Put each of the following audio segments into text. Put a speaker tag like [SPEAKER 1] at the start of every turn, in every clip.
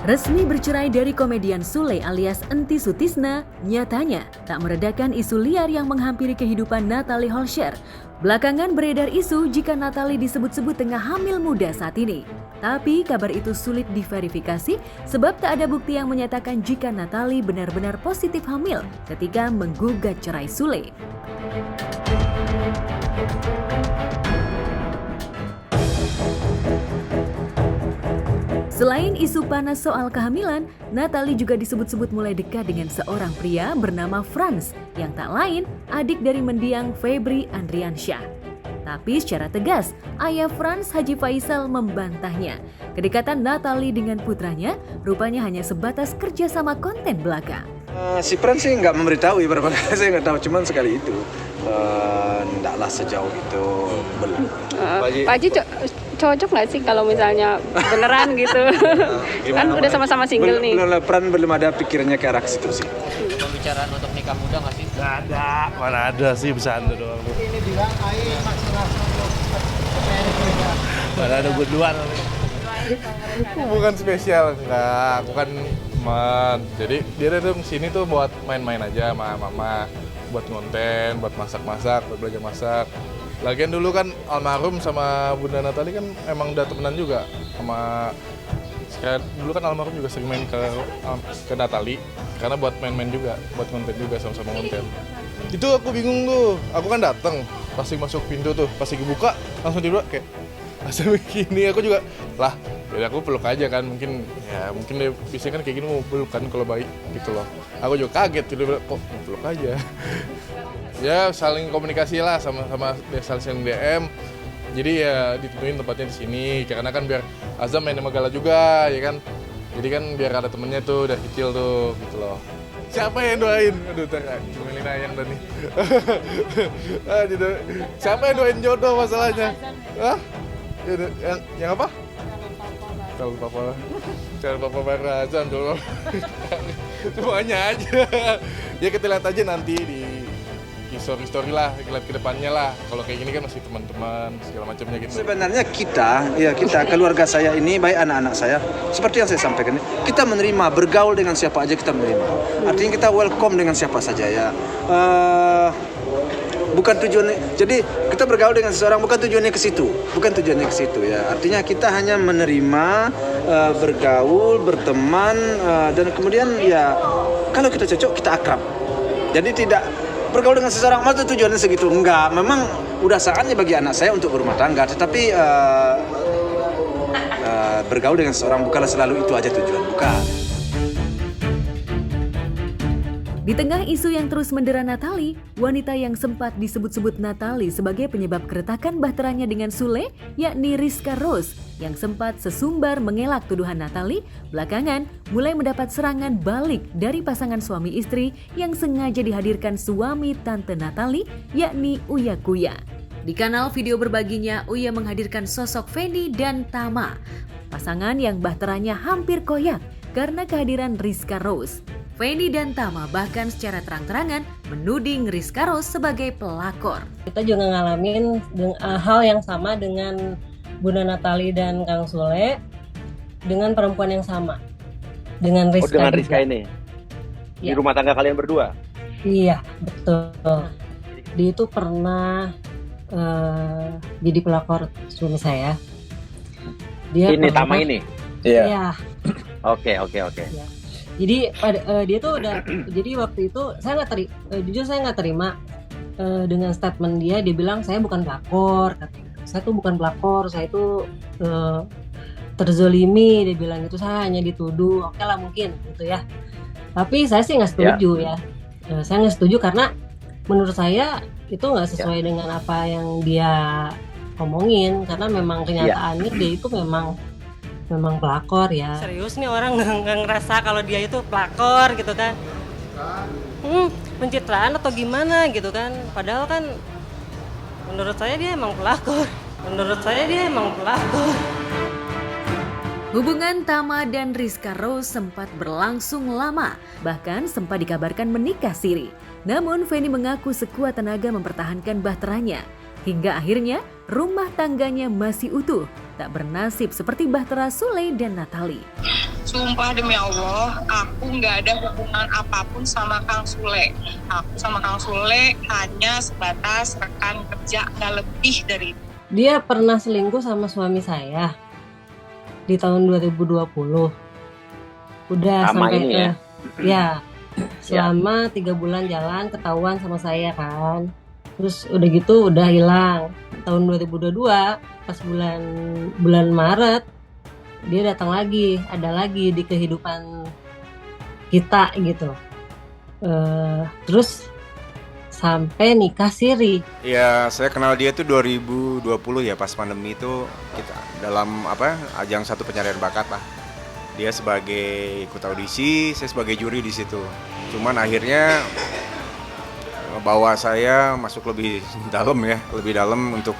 [SPEAKER 1] Resmi bercerai dari komedian Sule alias Enti Sutisna, nyatanya tak meredakan isu liar yang menghampiri kehidupan Natalie Holscher. Belakangan beredar isu jika Natalie disebut-sebut tengah hamil muda saat ini. Tapi kabar itu sulit diverifikasi sebab tak ada bukti yang menyatakan jika Natalie benar-benar positif hamil ketika menggugat cerai Sule. Selain isu panas soal kehamilan, Natalie juga disebut-sebut mulai dekat dengan seorang pria bernama Franz yang tak lain adik dari mendiang Febri Andriansyah. Tapi secara tegas, ayah Franz Haji Faisal membantahnya. Kedekatan Natalie dengan putranya rupanya hanya sebatas kerjasama konten belaka.
[SPEAKER 2] Si Franz sih nggak memberitahu, beberapa kali saya nggak tahu, cuman sekali itu. Ndaklah sejauh itu belum.
[SPEAKER 3] Pak Haji cocok nggak sih kalau misalnya beneran gitu? Kan udah sama-sama single nih.
[SPEAKER 2] Belum ada pikirnya ke arah situ sih.
[SPEAKER 4] Pembicaraan untuk nikah muda nggak sih?
[SPEAKER 5] Nggak ada, mana ada sih bercanda doang.
[SPEAKER 6] Ini bilang air maksimal.
[SPEAKER 5] Mana ada berdua. Bukan spesial, enggak, bukan teman. Jadi dia datang sini tuh buat main-main aja sama mama, buat konten, buat masak-masak, buat belajar masak. Lagian dulu kan almarhum sama Bunda Natalie kan emang udah temenan juga sama. Dulu kan almarhum juga sering main ke Natalie karena buat main-main juga, buat konten juga, sama-sama konten. Itu aku bingung tuh, aku kan datang pasti masuk pintu tuh, pasti buka langsung tiba kayak asal begini, aku juga lah, jadi aku peluk aja kan, mungkin dia biasanya kan kayak gini mau peluk kan kalau baik gitu loh. Aku juga kaget tiba-tiba kok mau peluk aja. Ya saling komunikasi lah sama saling DM. Jadi ya ditentuin tempatnya di sini karena kan biar Azam main sama Gala juga ya kan. Jadi kan biar ada temennya tuh dari kecil tuh gitu loh. Siapa yang doain? Aduh, ngomelin Ayang dan nih. Siapa yang doain jodoh masalahnya? Hah? Yang apa? Kalau papa marah Azam dulu. Semuanya aja. Ya kita lihat aja nanti di story lah, lihat ke depannya lah. Kalau kayak gini kan masih teman-teman segala macamnya gitu.
[SPEAKER 2] Sebenarnya kita keluarga saya ini, baik anak-anak saya, seperti yang saya sampaikan, kita menerima, bergaul dengan siapa aja kita menerima. Artinya kita welcome dengan siapa saja ya. Bukan tujuan, jadi kita bergaul dengan seseorang bukan tujuannya ke situ ya. Artinya kita hanya menerima, bergaul, berteman, dan kemudian ya kalau kita cocok kita akrab. Jadi tidak bergaul dengan seseorang, masa tujuannya segitu? Enggak, memang udah saatnya bagi anak saya untuk berumah tangga. Tetapi bergaul dengan seseorang bukanlah selalu itu aja tujuan, bukan.
[SPEAKER 1] Di tengah isu yang terus mendera Natalie, wanita yang sempat disebut-sebut Natalie sebagai penyebab keretakan bahteranya dengan Sule, yakni Rizka Rose, yang sempat sesumbar mengelak tuduhan Natalie, belakangan mulai mendapat serangan balik dari pasangan suami istri yang sengaja dihadirkan suami tante Natalie, yakni Uya Kuya. Di kanal video berbaginya, Uya menghadirkan sosok Feni dan Tama, pasangan yang bahteranya hampir koyak karena kehadiran Rizka Rose. Feni dan Tama bahkan secara terang-terangan menuding Rizka Rose sebagai pelakor.
[SPEAKER 7] Kita juga ngalamin hal yang sama dengan Bunda Natalie dan Kang Sule dengan perempuan yang sama, dengan Rizka.
[SPEAKER 8] Dengan Rizka ini?
[SPEAKER 7] Ya.
[SPEAKER 8] Di rumah tangga kalian berdua?
[SPEAKER 7] Iya, betul. Dia itu pernah jadi pelakor suami saya.
[SPEAKER 8] Ini Tama ini?
[SPEAKER 7] Iya.
[SPEAKER 8] Oke.
[SPEAKER 7] Ya. Jadi dia tuh udah, jadi waktu itu jujur saya nggak terima dengan statement dia. Dia bilang saya bukan pelakor, katanya. Saya tuh bukan pelakor, saya itu terzolimi, dia bilang gitu. Saya hanya dituduh, oke lah mungkin gitu ya. Tapi saya sih nggak setuju ya. Saya nggak setuju karena menurut saya itu nggak sesuai dengan apa yang dia omongin, karena memang kenyataannya dia itu memang pelakor ya.
[SPEAKER 9] Serius nih orang nggak ngerasa kalau dia itu pelakor gitu kan. Pencitraan atau gimana gitu kan. Padahal kan menurut saya dia emang pelakor.
[SPEAKER 1] Hubungan Tama dan Rizka Rose sempat berlangsung lama, bahkan sempat dikabarkan menikah siri. Namun Feni mengaku sekuat tenaga mempertahankan bahteranya. Hingga akhirnya rumah tangganya masih utuh, tak bernasib seperti bahtera Sule dan Natalie.
[SPEAKER 10] Sumpah demi Allah, aku nggak ada hubungan apapun sama Kang Sule. Aku sama Kang Sule hanya sebatas rekan kerja, nggak lebih dari itu.
[SPEAKER 7] Dia pernah selingkuh sama suami saya di tahun 2020. Udah
[SPEAKER 8] Sama
[SPEAKER 7] sampai
[SPEAKER 8] ini
[SPEAKER 7] ke
[SPEAKER 8] ya?
[SPEAKER 7] selama 3 bulan jalan ketahuan sama saya kan. Terus udah gitu udah hilang. Tahun 2022 pas bulan Maret dia datang lagi, ada lagi di kehidupan kita gitu. Terus sampai nikah siri.
[SPEAKER 11] Ya, saya kenal dia tuh 2020 ya, pas pandemi itu kita dalam ajang satu pencarian bakat lah. Dia sebagai ikut audisi, saya sebagai juri di situ. Cuman akhirnya bawa saya masuk lebih dalam untuk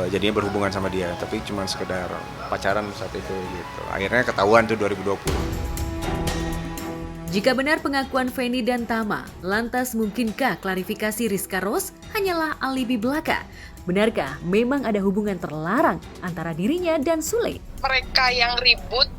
[SPEAKER 11] jadinya berhubungan sama dia, tapi cuma sekedar pacaran saat itu gitu. Akhirnya ketahuan tuh 2020.
[SPEAKER 1] Jika benar pengakuan Feni dan Tama, lantas mungkinkah klarifikasi Rizka Rose hanyalah alibi belaka? Benarkah memang ada hubungan terlarang antara dirinya dan Sule?
[SPEAKER 10] Mereka yang ribut,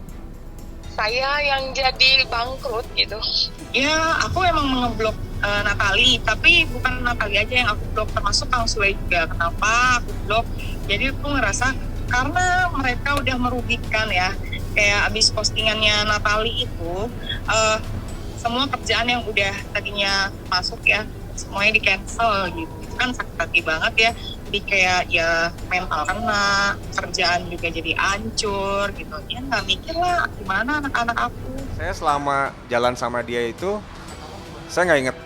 [SPEAKER 10] saya yang jadi bangkrut gitu. Ya, aku emang mengeblok Natali, tapi bukan Natali aja yang aku blok, termasuk Kang Sule juga. Kenapa aku blok? Jadi aku ngerasa karena mereka udah merugikan ya. Kayak abis postingannya Natali itu, semua kerjaan yang udah tadinya masuk ya, semuanya di cancel gitu. Itu kan sakit hati banget ya. Jadi kayak ya mental kena, kerjaan juga jadi hancur gitu. Ya nggak mikir lah gimana anak-anak aku.
[SPEAKER 11] Saya selama jalan sama dia itu, saya nggak inget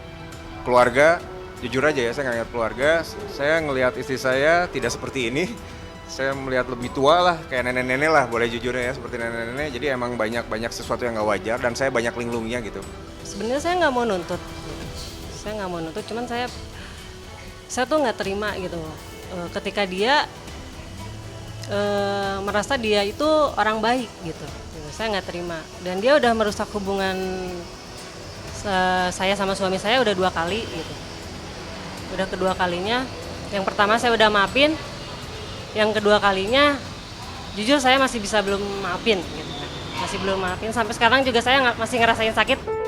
[SPEAKER 11] keluarga, jujur aja ya, saya nggak inget keluarga. Saya ngelihat istri saya tidak seperti ini. Saya melihat lebih tua lah, kayak nenek-nenek lah, boleh jujur ya, seperti nenek-nenek. Jadi emang banyak sesuatu yang nggak wajar dan saya banyak linglungnya gitu.
[SPEAKER 9] Sebenarnya saya nggak mau nuntut, cuman saya tuh nggak terima gitu ketika dia merasa dia itu orang baik gitu. Saya nggak terima, dan dia udah merusak hubungan saya sama suami saya udah 2 kali gitu. Udah kedua kalinya, yang pertama saya udah maafin, yang kedua kalinya jujur saya masih belum maafin gitu. Masih belum maafin, sampai sekarang juga saya masih ngerasain sakit.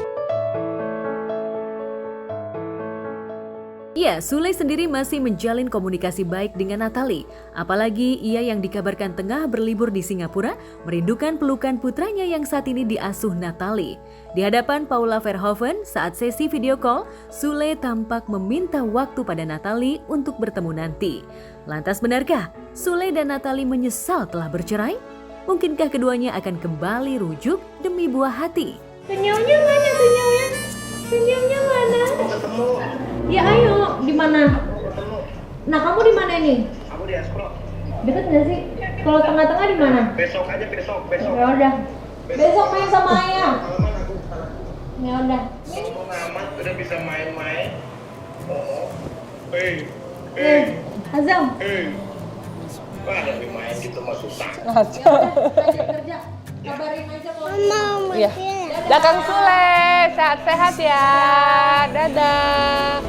[SPEAKER 1] Ya, Sule sendiri masih menjalin komunikasi baik dengan Natali. Apalagi ia yang dikabarkan tengah berlibur di Singapura, merindukan pelukan putranya yang saat ini diasuh Natali. Di hadapan Paula Verhoeven saat sesi video call, Sule tampak meminta waktu pada Natali untuk bertemu nanti. Lantas benarkah Sule dan Natali menyesal telah bercerai? Mungkinkah keduanya akan kembali rujuk demi buah hati?
[SPEAKER 12] Senyumnya mana senyumnya? Senyumnya mana? Ya ayo, di mana? Nah, kamu di mana ini?
[SPEAKER 6] Aku di Espro.
[SPEAKER 12] Deket nggak sih? Kalau tengah-tengah di mana?
[SPEAKER 6] Besok aja besok.
[SPEAKER 12] Ya udah. Besok main sama ayah. Ya udah.
[SPEAKER 6] Ngomong amat udah bisa main-main. Oh.
[SPEAKER 12] Azam.
[SPEAKER 6] Wah, lebih main gitu mah susah.
[SPEAKER 12] Kerja. Kabarin aja kalau
[SPEAKER 13] Kang Sule, sehat-sehat ya. Dadah.